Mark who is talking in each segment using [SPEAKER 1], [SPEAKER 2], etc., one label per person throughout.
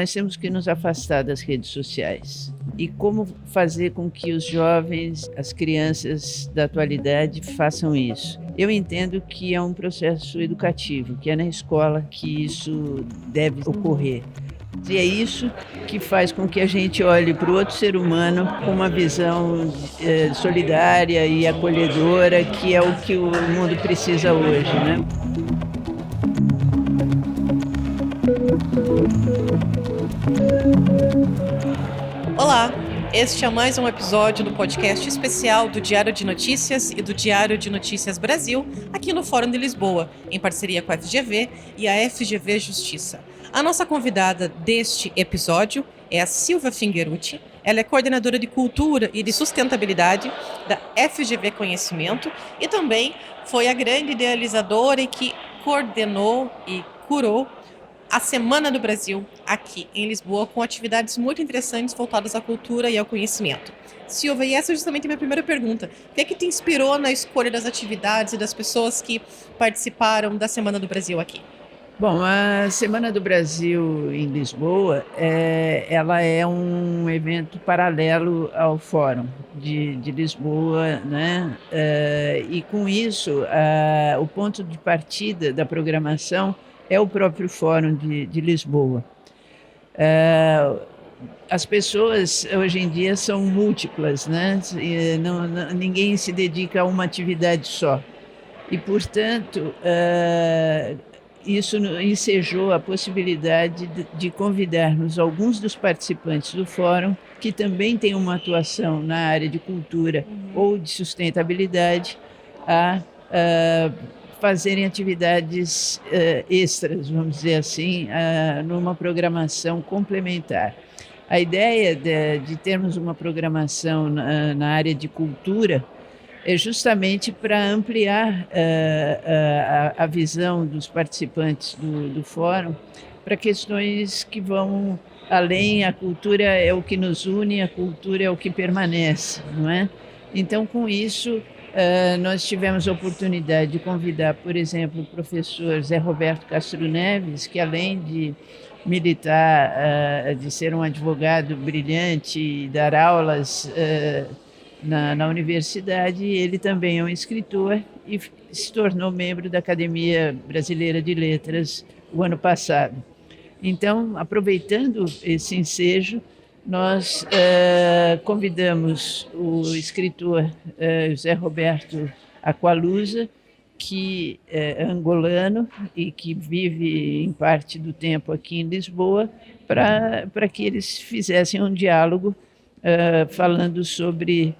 [SPEAKER 1] Nós temos que nos afastar das redes sociais. E como fazer com que os jovens, as crianças da atualidade façam isso? Eu entendo que é um processo educativo, que é na escola que isso deve ocorrer. E é isso que faz com que a gente olhe para o outro ser humano com uma visão solidária e acolhedora, que é o que o mundo precisa hoje, né?
[SPEAKER 2] Olá, este é mais um episódio do podcast especial do Diário de Notícias e do Diário de Notícias Brasil, aqui no Fórum de Lisboa, em parceria com a FGV e a FGV Justiça. A nossa convidada deste episódio é a Silvia Fingerucci. Ela é coordenadora de Cultura e de Sustentabilidade da FGV Conhecimento e também foi a grande idealizadora e que coordenou e curou a Semana do Brasil aqui em Lisboa, com atividades muito interessantes voltadas à cultura e ao conhecimento. Silvia, e essa é justamente a minha primeira pergunta. O que é que te inspirou na escolha das atividades e das pessoas que participaram da Semana do Brasil aqui?
[SPEAKER 1] Bom, a Semana do Brasil em Lisboa, ela é um evento paralelo ao Fórum de Lisboa, né? E com isso, o ponto de partida da programação é o próprio Fórum de Lisboa. As pessoas hoje em dia são múltiplas, né? E ninguém se dedica a uma atividade só. E, portanto, isso ensejou a possibilidade de convidarmos alguns dos participantes do fórum que também têm uma atuação na área de cultura ou de sustentabilidade a fazerem atividades extras, vamos dizer assim, numa programação complementar. A ideia de termos uma programação na área de cultura é justamente para ampliar a visão dos participantes do fórum para questões que vão além. A cultura é o que nos une, a cultura é o que permanece, não é? Então, com isso, nós tivemos a oportunidade de convidar, por exemplo, o professor Zé Roberto Castro Neves, que além de militar, de ser um advogado brilhante e dar aulas na universidade, ele também é um escritor e se tornou membro da Academia Brasileira de Letras o ano passado. Então, aproveitando esse ensejo, nós convidamos o escritor José Roberto Aqualusa, que é angolano e que vive em parte do tempo aqui em Lisboa, para que eles fizessem um diálogo falando sobre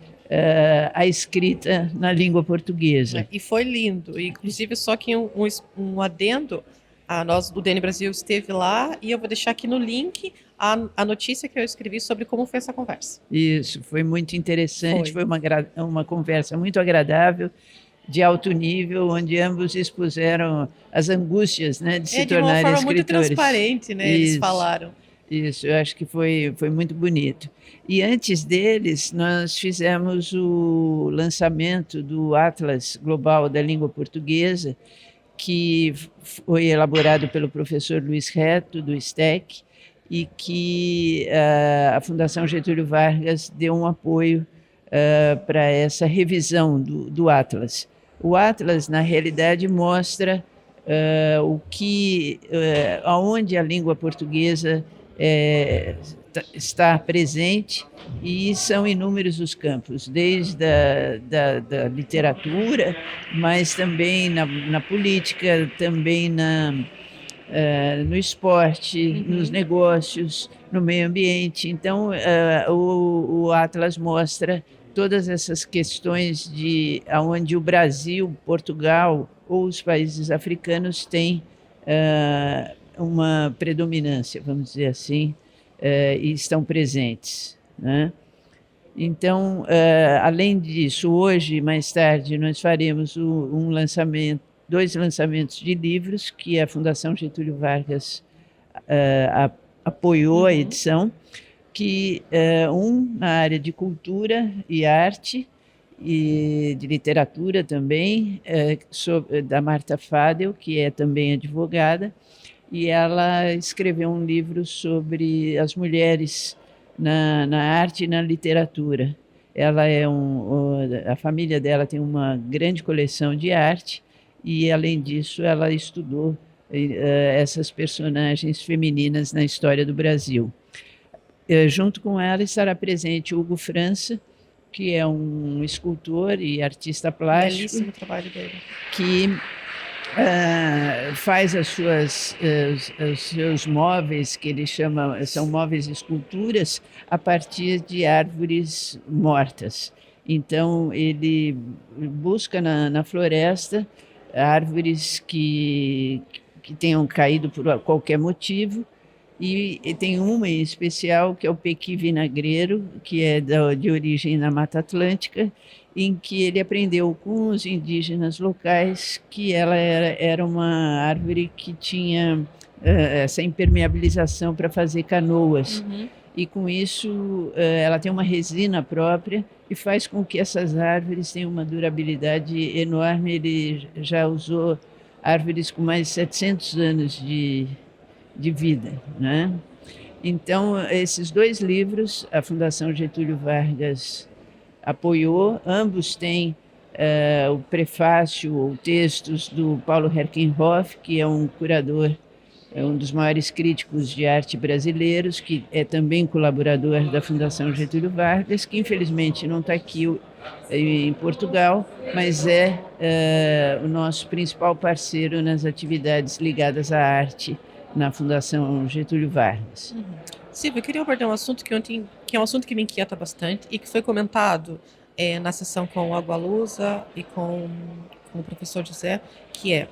[SPEAKER 1] a escrita na língua portuguesa.
[SPEAKER 2] E foi lindo, inclusive só que um adendo, nós do DN Brasil esteve lá e eu vou deixar aqui no link a notícia que eu escrevi sobre como foi essa conversa.
[SPEAKER 1] Isso, foi muito interessante, foi uma conversa muito agradável, de alto nível, onde ambos expuseram as angústias, né, de se tornarem escritores.
[SPEAKER 2] De uma forma muito transparente, né, eles falaram.
[SPEAKER 1] Isso, eu acho que foi muito bonito. E antes deles, nós fizemos o lançamento do Atlas Global da Língua Portuguesa, que foi elaborado pelo professor Luiz Reto, do STEC, e que a Fundação Getúlio Vargas deu um apoio para essa revisão do Atlas. O Atlas, na realidade, mostra aonde a língua portuguesa está presente, e são inúmeros os campos, desde da literatura, mas também na política, também no esporte, nos negócios, no meio ambiente. Então, o Atlas mostra todas essas questões de onde o Brasil, Portugal ou os países africanos têm uma predominância, vamos dizer assim, e estão presentes, né? Então, além disso, hoje, mais tarde, nós faremos dois lançamentos de livros que a Fundação Getúlio Vargas apoiou a edição, que um na área de cultura e arte, e de literatura também, da Marta Fadel, que é também advogada, e ela escreveu um livro sobre as mulheres na arte e na literatura. Ela a família dela tem uma grande coleção de arte e, além disso, ela estudou essas personagens femininas na história do Brasil. Junto com ela estará presente Hugo França, que é um escultor e artista plástico.
[SPEAKER 2] Belíssimo trabalho dele.
[SPEAKER 1] Que faz os seus móveis, que ele chama, são móveis esculturas, a partir de árvores mortas. Então, ele busca na floresta árvores que tenham caído por qualquer motivo, e tem uma em especial, que é o pequi vinagreiro, que é de origem na Mata Atlântica, em que ele aprendeu com os indígenas locais que ela era uma árvore que tinha essa impermeabilização para fazer canoas.
[SPEAKER 2] Uhum.
[SPEAKER 1] E com isso ela tem uma resina própria e faz com que essas árvores tenham uma durabilidade enorme. Ele já usou árvores com mais de 700 anos de vida, né? Então, esses 2 livros, a Fundação Getúlio Vargas apoiou, ambos têm o prefácio ou textos do Paulo Herkenhoff, que é um curador, um dos maiores críticos de arte brasileiros, que é também colaborador da Fundação Getúlio Vargas, que infelizmente não está aqui em Portugal, mas é o nosso principal parceiro nas atividades ligadas à arte na Fundação Getúlio Vargas.
[SPEAKER 2] Uhum. Silvia, eu queria abordar um assunto que é um assunto que me inquieta bastante e que foi comentado na sessão com o Agualusa e com o professor José, que é: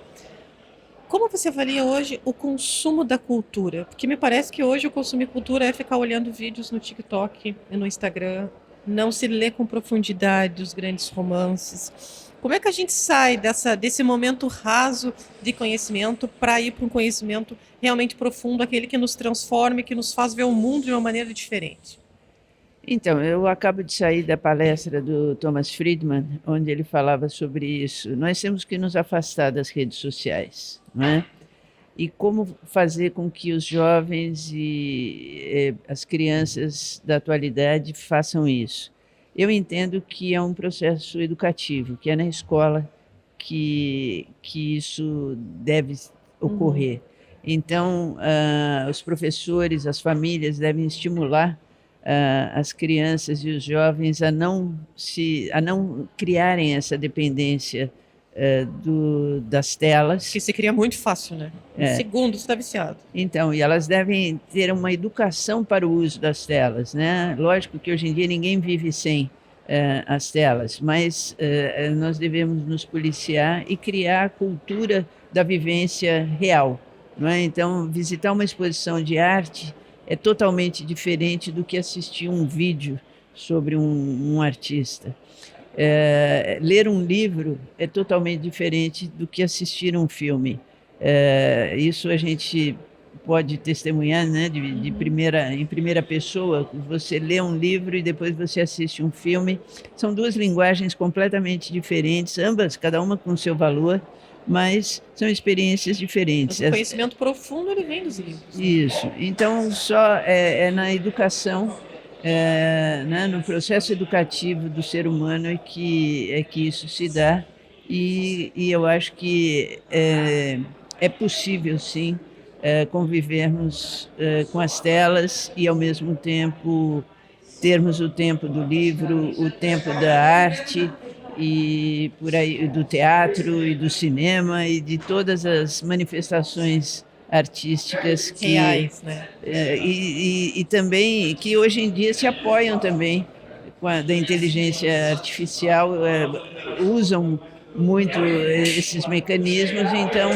[SPEAKER 2] como você avalia hoje o consumo da cultura? Porque me parece que hoje o consumir cultura é ficar olhando vídeos no TikTok e no Instagram, não se lê com profundidade os grandes romances. Como é que a gente sai desse momento raso de conhecimento para ir para um conhecimento realmente profundo, aquele que nos transforma e que nos faz ver o mundo de uma maneira diferente?
[SPEAKER 1] Então, eu acabo de sair da palestra do Thomas Friedman, onde ele falava sobre isso. Nós temos que nos afastar das redes sociais, não é? E como fazer com que os jovens e as crianças da atualidade façam isso? Eu entendo que é um processo educativo, que é na escola que isso deve ocorrer. Então, os professores, as famílias devem estimular as crianças e os jovens a não criarem essa dependência das telas.
[SPEAKER 2] Que se cria muito fácil, né? Em segundos você está viciado.
[SPEAKER 1] Então, e elas devem ter uma educação para o uso das telas, né? Lógico que hoje em dia ninguém vive sem as telas, mas nós devemos nos policiar e criar a cultura da vivência real, não é? Então, visitar uma exposição de arte é totalmente diferente do que assistir um vídeo sobre um artista. Ler um livro é totalmente diferente do que assistir um filme. Isso a gente pode testemunhar, né, em primeira pessoa. Você lê um livro e depois você assiste um filme. São 2 linguagens completamente diferentes, ambas, cada uma com seu valor, mas são experiências diferentes.
[SPEAKER 2] Mas o conhecimento profundo ele vem dos livros.
[SPEAKER 1] Isso. Então, só é na educação, né, no processo educativo do ser humano é que isso se dá, e eu acho que é possível, sim, convivermos com as telas e, ao mesmo tempo, termos o tempo do livro, o tempo da arte, e por aí, do teatro e do cinema e de todas as manifestações artísticas
[SPEAKER 2] reais, né?
[SPEAKER 1] E também que hoje em dia se apoiam também da inteligência artificial, usam muito esses mecanismos, então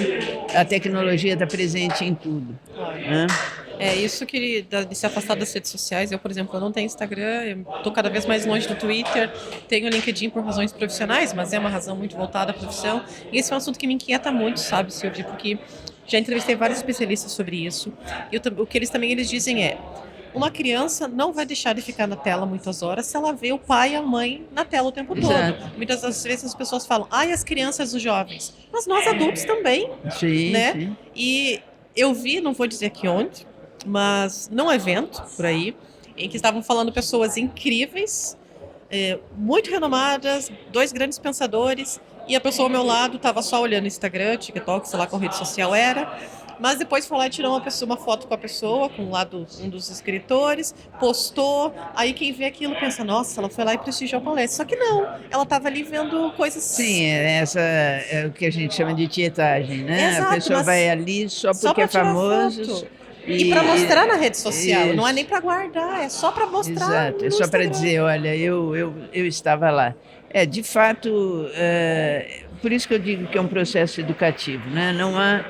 [SPEAKER 1] a tecnologia está presente em tudo, né?
[SPEAKER 2] É isso de se afastar das redes sociais. Eu, por exemplo, eu não tenho Instagram, estou cada vez mais longe do Twitter, tenho LinkedIn por razões profissionais, mas é uma razão muito voltada à profissão. E esse é um assunto que me inquieta muito, sabe, Silvia, porque já entrevistei vários especialistas sobre isso. E o que eles dizem é: uma criança não vai deixar de ficar na tela muitas horas se ela vê o pai e a mãe na tela o tempo
[SPEAKER 1] Exato.
[SPEAKER 2] todo. Muitas das vezes as pessoas falam: ai, as crianças, os jovens. Mas nós adultos também,
[SPEAKER 1] Sim,
[SPEAKER 2] né?
[SPEAKER 1] sim.
[SPEAKER 2] E Eu vi, não vou dizer aqui onde, mas num evento por aí, em que estavam falando pessoas incríveis, muito renomadas, dois grandes pensadores, e a pessoa ao meu lado estava só olhando Instagram, TikTok, sei lá qual rede social era, mas depois foi lá e tirou uma foto com a pessoa, com um dos escritores, postou, aí quem vê aquilo pensa, nossa, ela foi lá e prestigiou a palestra. Só que não, ela estava ali vendo
[SPEAKER 1] Sim,
[SPEAKER 2] coisas...
[SPEAKER 1] essa é o que a gente chama de tietagem, né? A
[SPEAKER 2] Exato,
[SPEAKER 1] pessoa vai
[SPEAKER 2] mas
[SPEAKER 1] ali só
[SPEAKER 2] só
[SPEAKER 1] porque é
[SPEAKER 2] para tirar
[SPEAKER 1] famoso
[SPEAKER 2] foto. E para
[SPEAKER 1] e,
[SPEAKER 2] mostrar na rede social, não é nem
[SPEAKER 1] isso,
[SPEAKER 2] para guardar, é só para mostrar
[SPEAKER 1] exato, é
[SPEAKER 2] no
[SPEAKER 1] só para
[SPEAKER 2] Instagram.
[SPEAKER 1] dizer, olha, eu estava lá. De fato, por isso que eu digo que é um processo educativo, né? Não há,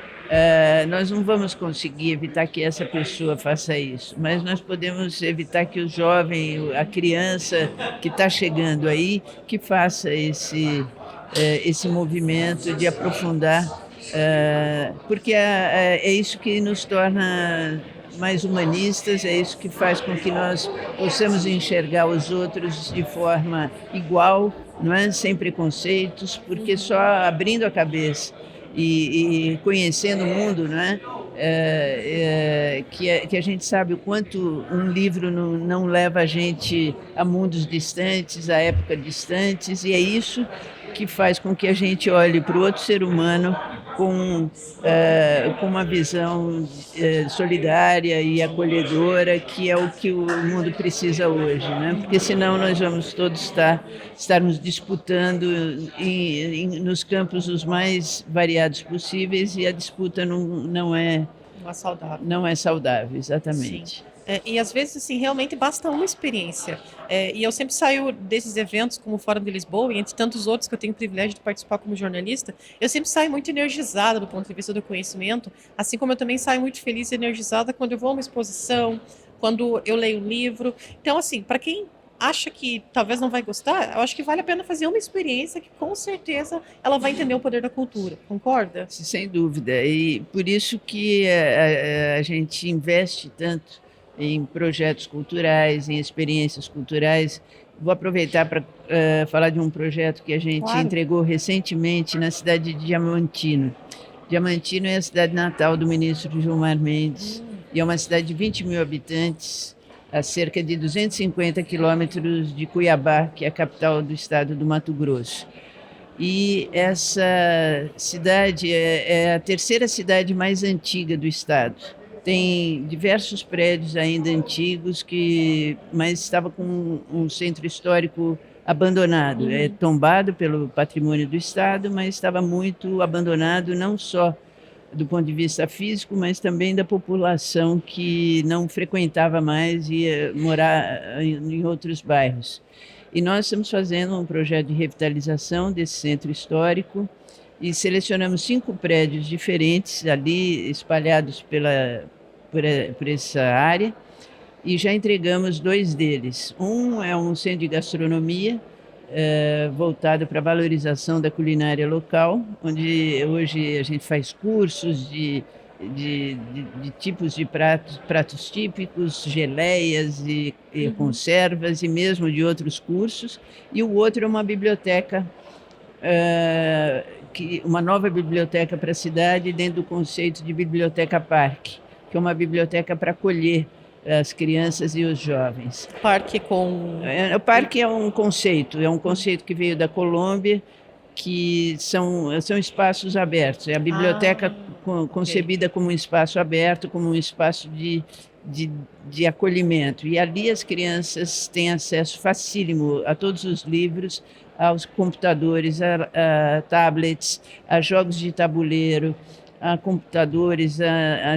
[SPEAKER 1] nós não vamos conseguir evitar que essa pessoa faça isso, mas nós podemos evitar que o jovem, a criança que está chegando aí, que faça esse movimento de aprofundar, porque é isso que nos torna mais humanistas, é isso que faz com que nós possamos enxergar os outros de forma igual, não é? Sem preconceitos, porque só abrindo a cabeça e conhecendo o mundo, não é? Que a gente sabe o quanto um livro não leva a gente a mundos distantes, a épocas distantes, e é isso que faz com que a gente olhe para o outro ser humano com uma visão solidária e acolhedora, que é o que o mundo precisa hoje, né? Porque senão nós vamos todos estarmos disputando nos campos os mais variados possíveis e a disputa
[SPEAKER 2] Não é saudável.
[SPEAKER 1] não é saudável,
[SPEAKER 2] Sim.
[SPEAKER 1] exatamente.
[SPEAKER 2] E às vezes, assim, realmente basta uma experiência. E eu sempre saio desses eventos, como o Fórum de Lisboa, e entre tantos outros que eu tenho o privilégio de participar como jornalista, eu sempre saio muito energizada do ponto de vista do conhecimento, assim como eu também saio muito feliz e energizada quando eu vou a uma exposição, quando eu leio um livro. Então, assim, para quem acha que talvez não vai gostar, eu acho que vale a pena fazer uma experiência que com certeza ela vai entender o poder da cultura. Concorda?
[SPEAKER 1] Sem dúvida. E por isso que a gente investe tanto em projetos culturais, em experiências culturais. Vou aproveitar para falar de um projeto que a gente
[SPEAKER 2] Claro.
[SPEAKER 1] entregou recentemente na cidade de Diamantino. Diamantino é a cidade natal do ministro Gilmar Mendes e é uma cidade de 20 mil habitantes, a cerca de 250 quilômetros de Cuiabá, que é a capital do estado do Mato Grosso. E essa cidade é a terceira cidade mais antiga do estado. Tem diversos prédios ainda antigos, mas estava com um centro histórico abandonado. É tombado pelo patrimônio do estado, mas estava muito abandonado, não só do ponto de vista físico, mas também da população que não frequentava mais e ia morar em outros bairros. E nós estamos fazendo um projeto de revitalização desse centro histórico e selecionamos 5 prédios diferentes ali, espalhados por essa área, e já entregamos 2 deles. Um é um centro de gastronomia, voltado para a valorização da culinária local, onde hoje a gente faz cursos de tipos de pratos típicos, geleias e conservas, e mesmo de outros cursos. E o outro é uma biblioteca, uma nova biblioteca para a cidade, dentro do conceito de biblioteca parque, que é uma biblioteca para acolher as crianças e os jovens.
[SPEAKER 2] Parque com...
[SPEAKER 1] O parque é um conceito que veio da Colômbia, que são espaços abertos. É a biblioteca concebida como um espaço aberto, como um espaço de acolhimento. E ali as crianças têm acesso facílimo a todos os livros, aos computadores, a tablets, a jogos de tabuleiro, a computadores,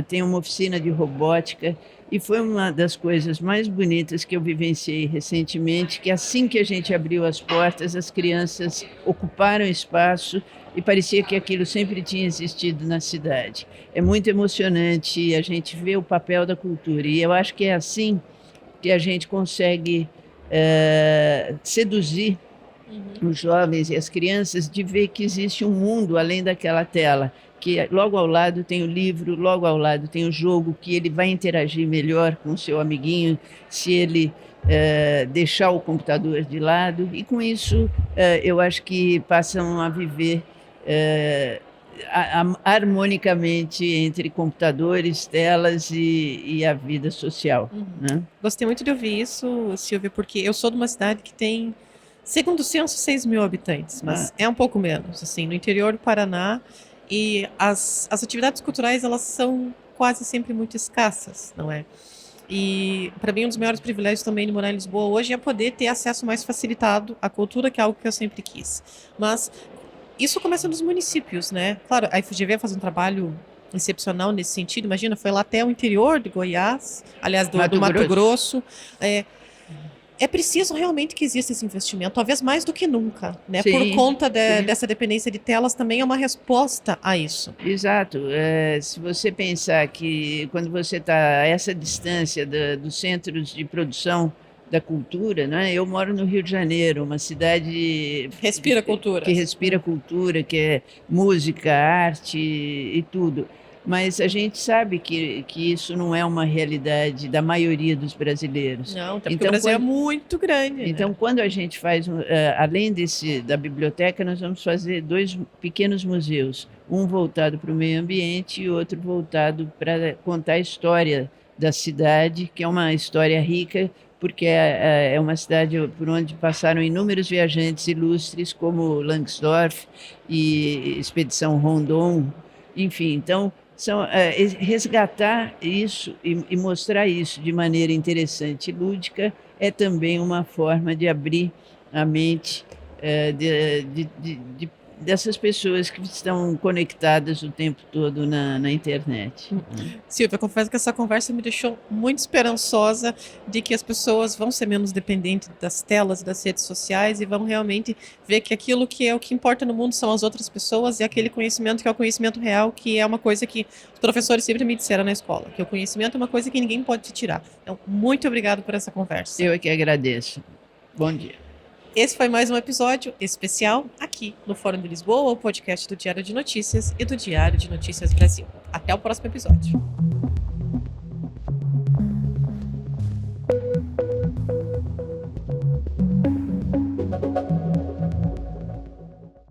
[SPEAKER 1] tem uma oficina de robótica. E foi uma das coisas mais bonitas que eu vivenciei recentemente, que assim que a gente abriu as portas, as crianças ocuparam espaço e parecia que aquilo sempre tinha existido na cidade. É muito emocionante a gente ver o papel da cultura, e eu acho que é assim que a gente consegue seduzir os jovens e as crianças, de ver que existe um mundo além daquela tela, que logo ao lado tem o livro, logo ao lado tem o jogo, que ele vai interagir melhor com o seu amiguinho se ele deixar o computador de lado. E com isso eu acho que passam a viver harmonicamente entre computadores, telas e a vida social,
[SPEAKER 2] Uhum.
[SPEAKER 1] né?
[SPEAKER 2] Gostei muito de ouvir isso, Silvia, porque eu sou de uma cidade que tem, segundo o censo, 6 mil habitantes, mas é um pouco menos, assim, no interior do Paraná, e as atividades culturais, elas são quase sempre muito escassas, não é? E para mim um dos maiores privilégios também de morar em Lisboa hoje é poder ter acesso mais facilitado à cultura, que é algo que eu sempre quis. Mas isso começa nos municípios, né? Claro, a FGV faz um trabalho excepcional nesse sentido. Imagina, foi lá até o interior de Goiás, aliás, do Mato Grosso. É preciso realmente que exista esse investimento, talvez mais do que nunca, né?
[SPEAKER 1] Sim,
[SPEAKER 2] Por conta
[SPEAKER 1] sim.
[SPEAKER 2] dessa dependência de telas, também é uma resposta a isso.
[SPEAKER 1] Exato. Se você pensar que quando você está a essa distância dos centros de produção da cultura, né? Eu moro no Rio de Janeiro, uma cidade
[SPEAKER 2] Respira cultura.
[SPEAKER 1] que respira cultura, que é música, arte e tudo. Mas a gente sabe que isso não é uma realidade da maioria dos brasileiros.
[SPEAKER 2] Não, até porque o Brasil é muito grande,
[SPEAKER 1] Então,
[SPEAKER 2] né?
[SPEAKER 1] quando a gente faz, além da biblioteca, nós vamos fazer 2 pequenos museus, um voltado para o meio ambiente e outro voltado para contar a história da cidade, que é uma história rica, porque é uma cidade por onde passaram inúmeros viajantes ilustres, como Langsdorff e Expedição Rondon, enfim. Então, resgatar isso e mostrar isso de maneira interessante e lúdica é também uma forma de abrir a mente dessas pessoas que estão conectadas o tempo todo na internet.
[SPEAKER 2] Silvia, eu confesso que essa conversa me deixou muito esperançosa de que as pessoas vão ser menos dependentes das telas e das redes sociais e vão realmente ver que aquilo que é o que importa no mundo são as outras pessoas e aquele conhecimento que é o conhecimento real, que é uma coisa que os professores sempre me disseram na escola, que o conhecimento é uma coisa que ninguém pode te tirar. Então, muito obrigado por essa conversa.
[SPEAKER 1] Eu é que agradeço. Bom dia.
[SPEAKER 2] Esse foi mais um episódio especial aqui no Fórum de Lisboa, o podcast do Diário de Notícias e do Diário de Notícias Brasil. Até o próximo episódio.